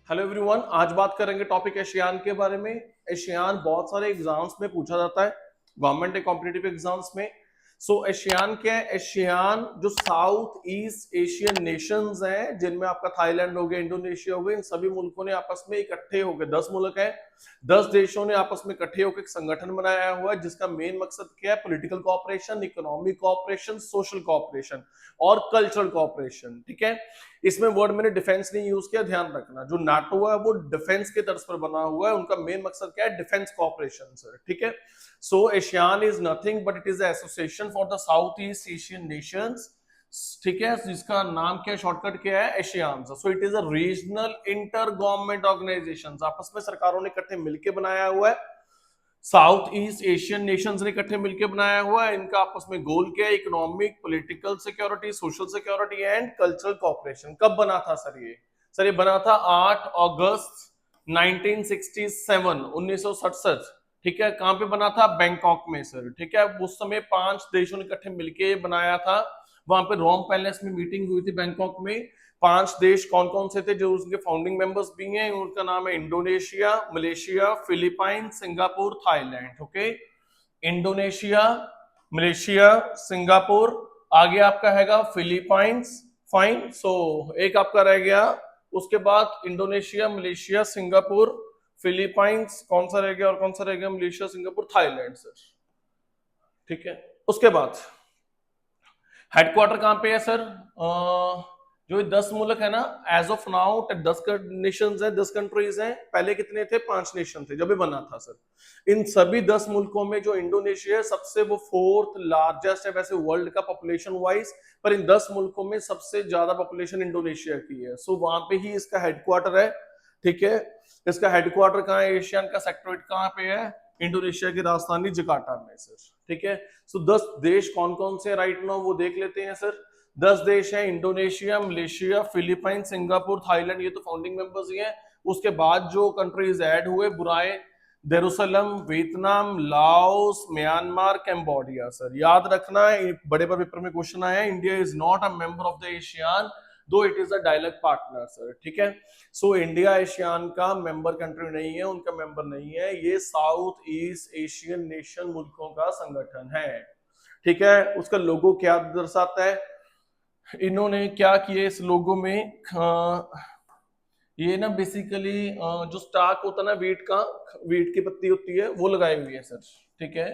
Hello everyone, आज बात करेंगे टॉपिक एशियान के बारे में। एशियान बहुत सारे एग्जाम्स में पूछा जाता है, गवर्नमेंट के कॉम्पिटिटिव एग्जाम्स में। एशियान क्या है? एशियान जो साउथ ईस्ट एशियन नेशंस हैं, जिनमें आपका थाईलैंड हो गया, इंडोनेशिया हो गया, इन सभी मुल्कों ने आपस में इकट्ठे होकर 10 मुल्क हैं, 10 देशों ने आपस में इकट्ठे होकर एक संगठन बनाया हुआ है, जिसका मेन मकसद क्या है? Political cooperation, economic cooperation, social cooperation और कल्चरल कोऑपरेशन। ठीक है, इसमें वर्ड मैंने डिफेंस नहीं यूज किया, ध्यान रखना। जो नाटो है वो डिफेंस के तर्ज पर बना हुआ है, उनका मेन मकसद क्या है? Defence cooperation sir. ठीक है, ASEAN is nothing but it is association for the south east Asian nations. ठीक है, जिसका नाम क्या है, शॉर्टकट क्या है? ASEAN. So it is a regional inter government organisation, आपस में सरकारों ने इकट्ठे मिलकर बनाया हुआ है, साउथ ईस्ट एशियन नेशंस ने इकट्ठे मिलकर बनाया हुआ है। इनका आपस में गोल क्या है? Economic, political security, social security and cultural cooperation. कब बना था सर ये? सर ये बना था 8 अगस्त 1967, 1967। ठीक है, कहां पे बना था? बैंकॉक में सर। ठीक है, उस समय 5 देशों ने इकट्ठे मिलकर बनाया था। वहां पे रोम पैलेस में मीटिंग हुई थी बैंकॉक में। 5 देश कौन कौन से थे जो उसके फाउंडिंग मेंबर्स भी हैं? उनका नाम है Indonesia, Malaysia, Philippine, Singapore, Thailand. Okay, Indonesia, Malaysia, Singapore, आगे आपका हैगा फिलीपाइंस। फाइन, एक आपका रह गया। उसके बाद इंडोनेशिया, मलेशिया, सिंगापुर, फिलीपाइंस, कौन सा रह गया और कौन सा रह गया? Malaysia, Singapore, Thailand sir. ठीक है, उसके बाद हेडक्वार्टर कहां पे है सर? जो 10 मुल्क है ना, एज ऑफ नाउ 10 नेशंस है, 10 कंट्रीज हैं। पहले कितने थे? 5 नेशन थे जब ये बना था सर। इन सभी 10 मुल्कों में जो इंडोनेशिया है सबसे, वो 4th लार्जेस्ट है वैसे वर्ल्ड का पॉपुलेशन वाइज, पर इन 10 मुल्कों में सबसे ज्यादा पॉपुलेशन इंडोनेशिया की है। वहां पे ही इसका हेडक्वार्टर है। ठीक है, इसका हेडक्वार्टर कहाँ है? एशियन का सेक्रेटरीट कहाँ पे है? इंडोनेशिया की राजधानी जकार्ता में सर। ठीक है, 10 देश कौन कौन से राइट नाउ वो देख लेते हैं सर। 10 देश हैं, Indonesia, Malaysia, Philippine, Singapore, Thailand, ये तो फाउंडिंग मेंबर्स ही हैं। उसके बाद जो कंट्रीज ऐड हुए, बुराई, Jerusalem, Vietnam, Laos, Myanmar, Cambodia sir. याद रखना है, बड़े बड़े पेपर में क्वेश्चन आया है, India is not a member of the ASEAN though it is a dialogue partner sir. ठीक है, इंडिया एशियान का मेंबर कंट्री नहीं है, उनका मेंबर नहीं है, ये साउथ ईस्ट एशियन नेशन मुल्कों का संगठन है। ठीक है, उसका लोगो क्या दर्शाता है? इन्होंने क्या किया इस लोगो में? ये ना बेसिकली जो स्टार्क होता है ना वीट का, वीट की पत्ती होती है, वो लगाई हुई है सर। ठीक है,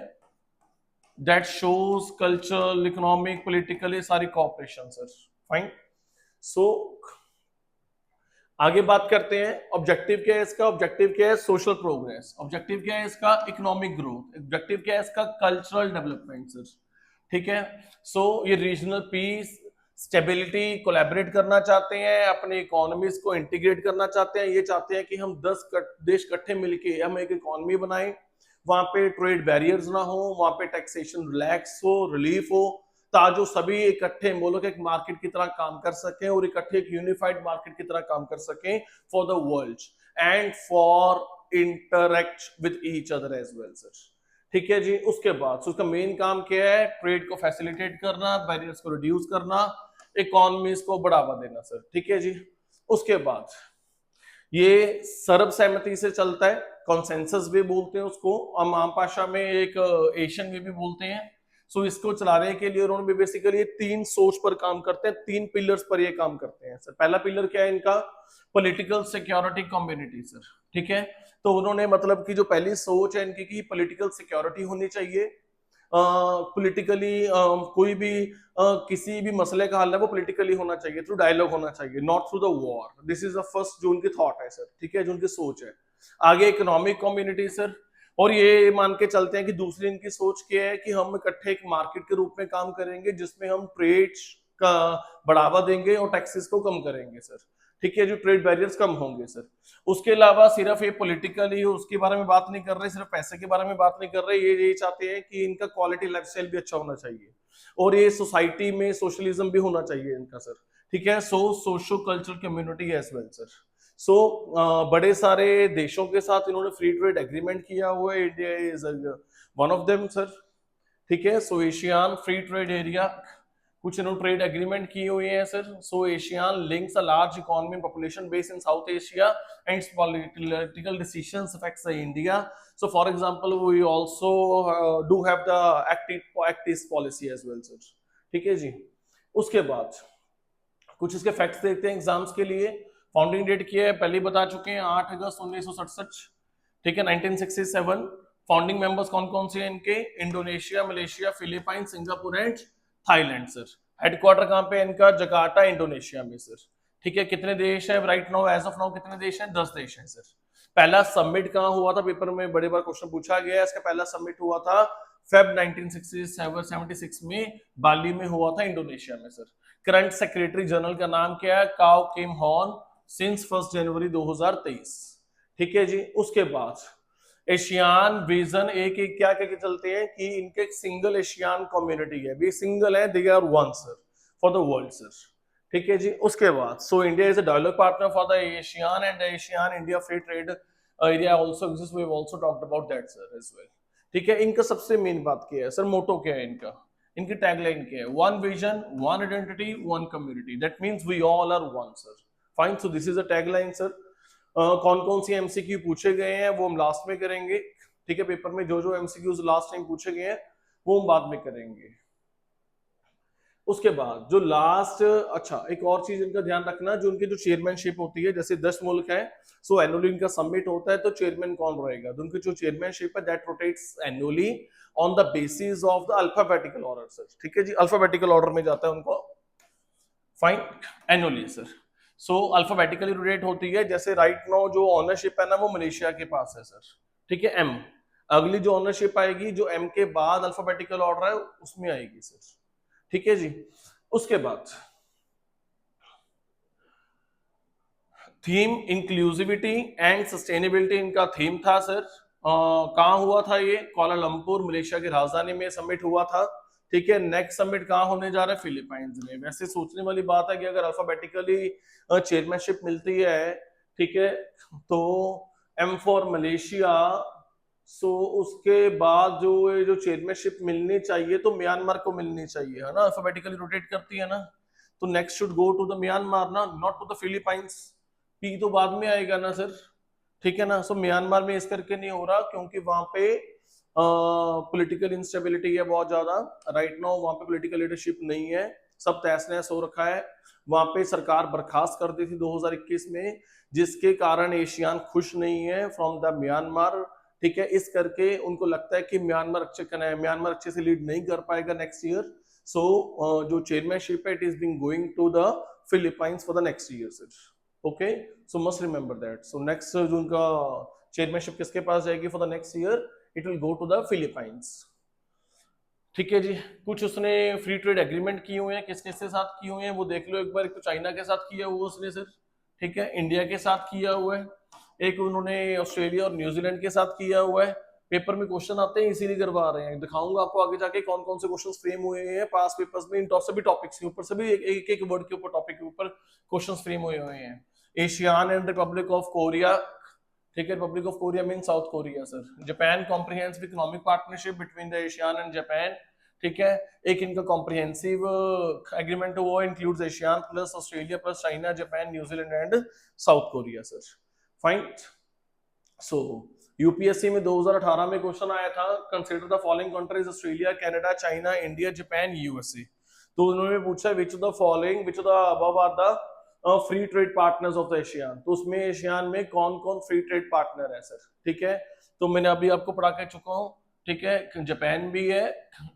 that shows cultural, economic, political, सारी कॉपरेशन सर। फाइन, सो आगे बात करते हैं। ऑब्जेक्टिव क्या है इसका? ऑब्जेक्टिव क्या है? Social progress. ऑब्जेक्टिव क्या है इसका? Economic growth. ऑब्जेक्टिव क्या है इसका? Cultural development sir. ठीक है, ये रीजनल पीस, स्टेबिलिटी, कोलैबोरेट करना चाहते हैं, अपने इकोनॉमीज को इंटीग्रेट करना चाहते हैं। ये चाहते हैं कि हम 10 देश इकट्ठे मिलके हम एक इकोनॉमी बनाएं, वहां पे ट्रेड बैरियर्स ना हो, वहां पे टैक्सेशन रिलैक्स हो, रिलीफ हो, ताकि सभी इकट्ठे मुल्क एक मार्केट की तरह काम कर सकें और इकट्ठे एक यूनिफाइड मार्केट की तरह काम कर सकें for the world and for interact with each other as well sir. ठीक है जी, उसके बाद उसका मेन काम क्या है? ट्रेड को फैसिलिटेट करना, बैरियर्स को रिड्यूस करना, इकोनॉमीज को बढ़ावा देना सर। ठीक है जी, उसके बाद ये सर्वसहमति से चलता है, कॉन्सेंसस भी बोलते हैं उसको, हम आम भाषा में एक एशियन वे भी बोलते हैं। इसको चलाने के लिए उन्होंने बेसिकली 3 सोच पर काम करते हैं, 3 पिलर्स पर ये काम करते हैं सर। पहला पिलर क्या है इनका? Political security community sir. ठीक है, उन्होंने मतलब कि जो पहली सोच है इनकी की पॉलिटिकल सिक्योरिटी होनी चाहिए। पॉलिटिकली कोई भी किसी भी मसले का हल है वो पॉलिटिकली होना चाहिए, थ्रू डायलॉग होना चाहिए, not through the war. This is the first जो उनकी थॉट है सर। ठीक है, जो उनकी सोच है। आगे इकोनॉमिक कम्युनिटी सर, और ये मान के चलते हैं कि दूसरी इनकी सोच क्या है कि हम इकट्ठे एक मार्केट के रूप में काम करेंगे, जिसमें हम ट्रेड का बढ़ावा देंगे और टैक्सेस को कम करेंगे सर। ठीक है, जो ट्रेड बैरियर्स कम होंगे सर। उसके अलावा सिर्फ ये पॉलिटिकली उसके बारे में बात नहीं कर रहे, सिर्फ पैसे के बारे में बात नहीं कर रहे, ये चाहते हैं कि इनका क्वालिटी लाइफस्टाइल भी अच्छा होना चाहिए और ये सोसाइटी में सोशलिज्म भी होना चाहिए इनका सर। ठीक है, socio cultural community as well sir. बड़े सारे देशों के साथ इन्होंने फ्री ट्रेड एग्रीमेंट किया हुआ है, India is one of them sir. ठीक है, एशियान फ्री ट्रेड एरिया कुछ इन्होंने ट्रेड एग्रीमेंट किए हुए हैं sir. So ASEAN links a large economy population base in South Asia and its political decisions affects India. So for example, we also do have the Act East policy as well, sir. ठीक है जी. उसके बाद कुछ इसके facts देखते हैं exams के लिए. फाउंडिंग डेट की है पहले बता चुके हैं 8 अगस्त 1967. ठीक है 1967. फाउंडिंग मेंबर्स कौन कौन से हैं इनके? Indonesia, Malaysia, Philippine, Singapore and Thailand sir. Headquarter कहाँ पे इनका? जकार्ता, इंडोनेशिया में सर. ठीक है कितने देश है right now as of now? कितने देश हैं? 10 देश हैं सर. पहला सबमिट कहाँ हुआ था? पेपर में बड़े बार क्वेश्चन पूछा गया है. इसका पहला सबमिट हुआ था फेब 1976 में बाली में हुआ था, इंडोनेशिया में सर. करंट सेक्रेटरी जनरल का नाम क्या है? काओ किम हॉन सिंस 1 जनवरी 2023. ठीक है जी. उसके बाद एशियान विजन एक एक क्या कह के चलते हैं कि इनके एक सिंगल एशियान कम्युनिटी है. भी सिंगल है, they are one sir for the world sir. ठीक है जी. उसके बाद so India is a dialogue partner for the ASEAN and ASEAN India free trade area also exist. We have also talked about that sir as well. ठीक है. इनका सबसे main बात क्या है सर? मोटो क्या है इनका? इनकी टैगलाइन क्या है? One vision, one identity, one community. That means we all are one sir. Fine. So this is a tagline sir. कौन कौन सी एमसीक्यू पूछे गए हैं वो हम लास्ट में करेंगे. ठीक है. पेपर में जो जो एमसीक्यूज लास्ट टाइम पूछे गए हैं वो हम बाद में करेंगे. उसके बाद जो लास्ट अच्छा एक और चीज इनका ध्यान रखना, जो उनकी जो चेयरमैनशिप होती है, जैसे 10 मुल्क है सो एनुअली इनका सबमिट होता है, तो चेयरमैन कौन रहेगा? तो उनकी जो चेयरमैनशिप है that rotates annually on the basis of the alphabetical order sir. ठीक है जी. अल्फाबेटिकल ऑर्डर में जाता है उनको. Fine. Annually sir. So alphabetically rotate होती है. जैसे राइट नाउ जो ऑनरशिप है ना वो मलेशिया के पास है सर. ठीक है. एम. अगली जो ऑनरशिप आएगी जो एम के बाद अल्फाबेटिकल ऑर्डर है उसमें आएगी सर. ठीक है जी. उसके बाद थीम इंक्लूसिविटी एंड सस्टेनेबिलिटी इनका थीम था सर. कहाँ हुआ था ये? कोलालंपुर मलेशिया की राजधानी में सबमिट हुआ था. ठीक है. नेक्स्ट सबमिट कहाँ होने जा रहा है? फिलीपाइंस में. वैसे सोचने वाली बात है कि अगर अल्फाबेटिकली चेयरमैनशिप मिलती है, ठीक है, तो एम फॉर मलेशिया. सो उसके बाद जो चेयरमैनशिप मिलनी चाहिए तो म्यांमार को मिलनी चाहिए, है ना? अल्फाबेटिकली रोटेट करती है ना, तो next should go to the Myanmar ना, not to the Philippines. P तो बाद में आएगा ना सर. ठीक है ना. सो म्यांमार में इस करके नहीं हो रहा क्योंकि वहां पे पॉलिटिकल इंस्टेबिलिटी है बहुत ज्यादा. राइट नाउ वहां पे पॉलिटिकल लीडरशिप नहीं है, सब तहस नहस हो रखा है. वहां पे सरकार बर्खास्त कर दी थी 2021 में, जिसके कारण एशियान खुश नहीं है फ्रॉम द म्यांमार. ठीक है. इस करके उनको लगता है कि म्यांमार अच्छे से लीड नहीं कर पाएगा नेक्स्ट ईयर. सो जो चेयरमैनशिप है it is being going to the Philippines for the next year sir. Okay. So must remember that. So next जो उनका चेयरमैनशिप किसके पास जाएगी for the next year? It will go to the Philippines. ठीक है जी. कुछ उसने फ्री ट्रेड एग्रीमेंट किए हुए हैं. किस किस के साथ किए हुए हैं वो देख लो एक बार. एक तो चाइना के साथ किया हुआ उसने सर. ठीक है. इंडिया के साथ किया हुआ है. एक उन्होंने ऑस्ट्रेलिया और न्यूजीलैंड के साथ किया हुआ है. पेपर में क्वेश्चन आते हैं इसीलिए करवा रहे हैं. दिखाऊंगा आपको आगे जाके कौन कौन से क्वेश्चन फ्रेम हुए हैं पास पेपर्स में. इन सभी टॉपिक्स के ऊपर, सभी एक एक वर्ड के ऊपर, टॉपिक के ऊपर क्वेश्चन फ्रेम हुए हैं. ASEAN and Republic of Korea. ठीक है. Republic of Korea mean South Korea sir. Japan comprehensive economic partnership between the ASEAN and Japan. ठीक है. एक इनका कॉम्प्रिहेंसिव एग्रीमेंट वो includes ASEAN plus Australia plus China, Japan, New Zealand and South Korea sir. Fine. So UPSC में 2018 में question आया था, consider the following countries Australia, Canada, China, India, Japan, USA. तो उन्होंने पूछा which of the following, which of the above are the free trade partners of the ASEAN. तो उसमें ASEAN में कौन कौन फ्री ट्रेड पार्टनर है सर. ठीक है. तो मैंने अभी आपको पढ़ा के चुका हूँ. ठीक है. जापान भी है,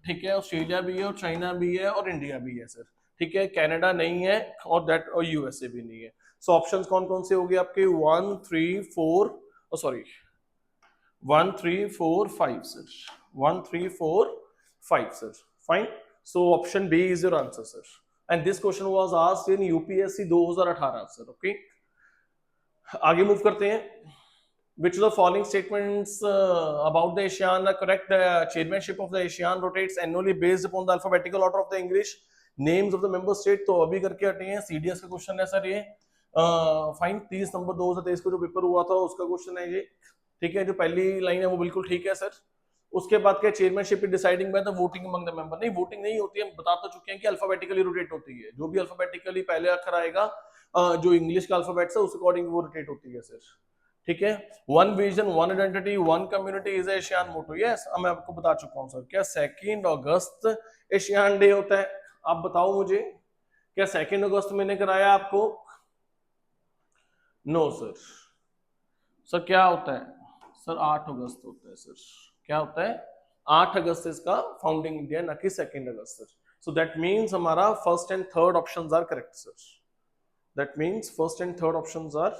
ठीक है, ऑस्ट्रेलिया भी है और चाइना भी है और इंडिया भी है सर. ठीक है. कनाडा नहीं है और दैट और यूएसए भी नहीं है. सो ऑप्शंस कौन कौन से हो गए आपके? 1 3 4 sorry 1 3 4 5 sir. 1 3 4 5 sir. Fine. So option B is your answer sir. And this question was asked in UPSC 2018 sir. Okay. आगे मूव करते हैं. Which of the following statements about the ASEAN are correct? The chairmanship of the ASEAN rotates annually based upon the alphabetical order of the English names of the member state. तो अभी करके हटे हैं. CDS का question है sir ये. Fine. 30 number 2023 को जो पेपर हुआ था उसका क्वेश्चन है ये. ठीक है. जो पहली लाइन है वो बिल्कुल ठीक है सर. उसके बाद क्या, chairmanship deciding by the voting among the member, नहीं वोटिंग नहीं होती है, बता तो चुके हैं कि अल्फाबेटिकली रोटेट होती है, जो भी अल्फाबेटिकली पहले अक्षर आएगा जो इंग्लिश का अल्फाबेट है उस अकॉर्डिंग वो रोटेट होती है सर, ठीक है। One vision, one identity, one community is ASEAN motto, yes मैं आपको बता चुका हूं सर। क्या 2 अगस्त एशियान डे होता है? आप बताओ मुझे, क्या 2 अगस्त मैंने कराया आपको? No sir. सर क्या होता है सर? 8 अगस्त होता है सर। क्या होता है? 8 अगस्त इसका फाउंडिंग इंडिया, ना कि 2 अगस्त सर। सो दैट मीन्स हमारा first and third options are correct sir. That means first and third options are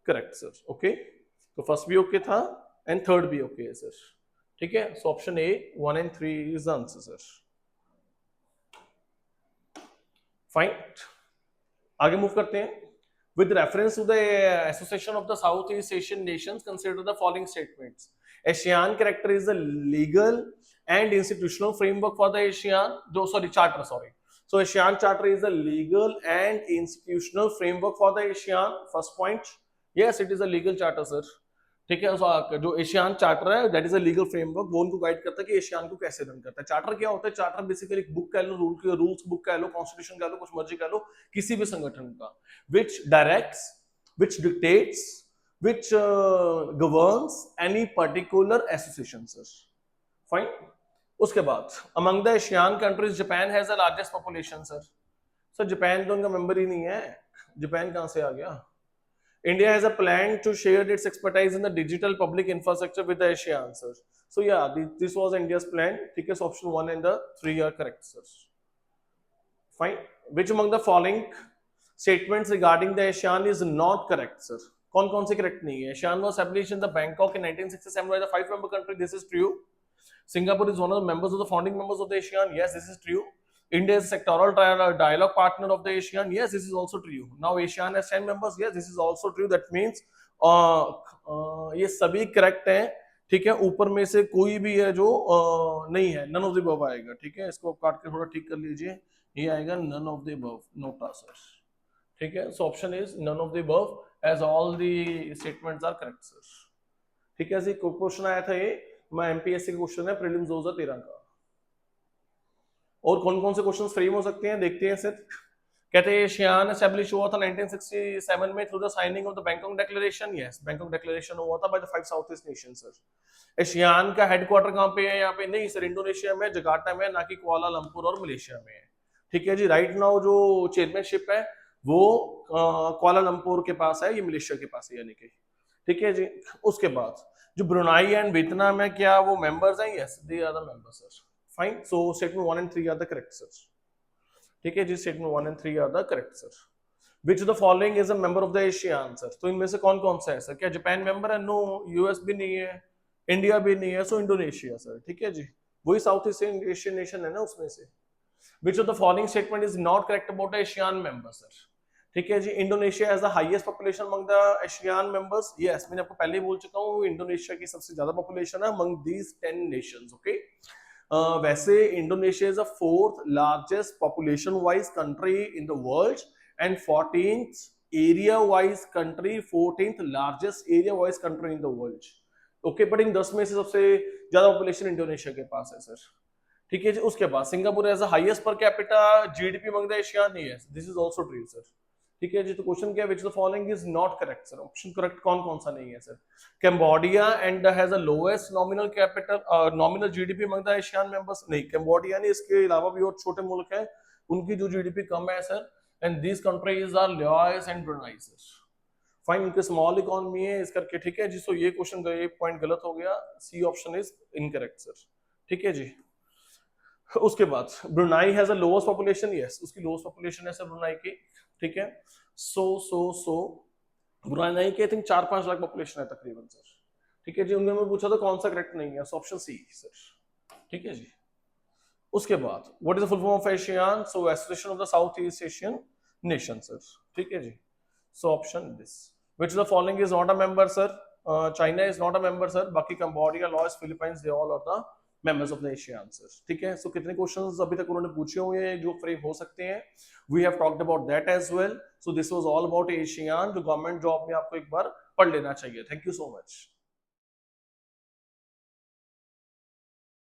correct sir. Okay, तो फर्स्ट भी ओके था एंड थर्ड भी ओके है सर, ठीक है। So option A 1 and 3 is the answer sir. Fine, आगे move करते हैं। With reference to the Association of the Southeast Asian Nations, consider the following statements. ASEAN character is the legal and institutional framework for the ASEAN. Charter. So ASEAN Charter is the legal and institutional framework for the ASEAN. First point. Yes, it is a legal charter, sir. ठीक है, जो ASEAN charter है that is a legal framework, वो उनको guide करता है कि ASEAN को कैसे रन करता है। चार्टर क्या होता है? चार्टर बेसिकली एक बुक कह लो, रूल्स बुक कह लो, कॉन्स्टिट्यूशन कह लो, कुछ मर्जी कह लो, किसी भी संगठन का, which directs, which dictates, which governs any particular association sir. Fine, उसके बाद among the ASEAN countries Japan has the largest population sir. Sir Japan तो उनका मेंबर ही नहीं है, जापान कहां से आ गया? India has a plan to share its expertise in the digital public infrastructure with the ASEAN, sir. So yeah, this was India's plan. ठीक है, so option 1 and the 3 are correct, sir. Fine. Which among the following statements regarding the ASEAN is not correct, sir? कौन-कौन से correct नहीं है? ASEAN was established in the Bangkok in 1967 by the 5-member country. This is true. Singapore is one of the members of the founding members of the ASEAN. Yes, this is true. India is a sectoral dialogue partner of the ASEAN. Yes, this is also true. Now ASEAN has 10 members. Yes, this is also true. That means ये सभी correct हैं, ठीक है। ऊपर में से कोई भी है जो नहीं है, नन ऑफ द अबव आएगा, ठीक है। इसको काट के थोड़ा ठीक कर लीजिए, ये आएगा none of the above, note sir, ठीक है। So option is none of the above as all the statements are correct sir, ठीक है जी। क्वेश्चन आया था ये, मैं एमपीएससी का क्वेश्चन है प्रीलिम्स 2013 का। और कौन कौन से क्वेश्चंस फ्रेम हो सकते हैं देखते हैं सर। कहते हैं एशियान एस्टैब्लिश हुआ था 1967 में through the signing of the Bangkok declaration. Yes, Bangkok declaration हुआ था by the 5 south east nation sir. ASEAN का हेडक्वार्टर कहां पे है? यहाँ पे नहीं सर, इंडोनेशिया में, जकार्ता में, ना कि कुआलालंपुर और मलेशिया में है, ठीक है जी। राइट नाउ जो चेयरमैनशिप है वो कुआलालंपुर के पास है, ये मलेशिया के पास है, यानी कि, ठीक है जी। उसके बाद जो ब्रुनाई एंड वियतनाम है, क्या वो मेंबर्स हैं? Yes, they are the members sir. Fine, so statement 1 and 3 are the correct sir, ठीक है जी। Statement 1 and 3 are the correct sir. Which the following is a member of the ASEAN sir? तो इनमें से कौन कौन सा है सर? क्या जापान मेंबर है? नो। यूएस भी नहीं है, इंडिया भी नहीं है, सो इंडोनेशिया सर, ठीक है जी। वही साउथ ईस्ट एशियन नेशन है ना उसमें से। Which of the following statement is not correct about ASEAN member sir? ठीक है जी, Indonesia has the highest population among the ASEAN members. Yes, मैंने आपको पहले ही बोल चुका हूँ, इंडोनेशिया की सबसे ज्यादा पॉपुलेशन है अमंग दीज 10 नेशंस, ओके। वैसे Indonesia is a 4th largest population wise country in the world and 14th area wise country, 14th largest area wise country in the world, okay. But in 10 में से सबसे ज्यादा population Indonesia के पास है sir, ठीक है जी। उसके बाद Singapore has the highest per capita GDP among the ASEAN. Yes, this is also true sir, ठीक है जी। तो क्वेश्चन क्या है? Which the following is not correct sir? Option correct कौन कौन सा नहीं है sir? Cambodia and has a lowest nominal capital, nominal GDP among the Asian members. नहीं, कैम्बोडिया नहीं, इसके अलावा भी और छोटे मुल्क हैं उनकी जो जीडीपी कम है sir, and these countries are Laos and Brunei sir. Fine, उनके स्मॉल इकोनॉमी है इस करके, ठीक है जी। सो ये क्वेश्चन का एक पॉइंट गलत हो गया, C option is incorrect sir, ठीक है जी। उसके बाद Brunei has a lowest population. Yes, उसकी लोएस्ट पॉपुलेशन है सर ब्रुनाई की, ठीक है। सो ब्रुनाई की आई थिंक 4-5 लाख पॉपुलेशन है तकरीबन सर, ठीक है जी। उनमें मैं पूछा था कौन सा करेक्ट नहीं है, सो ऑप्शन सी सर, ठीक है जी। उसके बाद what is the full form of ASEAN? So association of the south east Asian nation sir, ठीक है जी। So option this. Which the following is not a member sir? China is not a member sir, बाकी Cambodia, Laos, Philippines, they all are the members of the ASEAN sir, ठीक है। सो कितने questions अभी तक उन्होंने पूछे हुए हैं जो फ्रेम हो सकते हैं, we have talked about that as well. So this was all about ASEAN, जो गवर्नमेंट जॉब में आपको एक बार पढ़ लेना चाहिए। Thank you so much.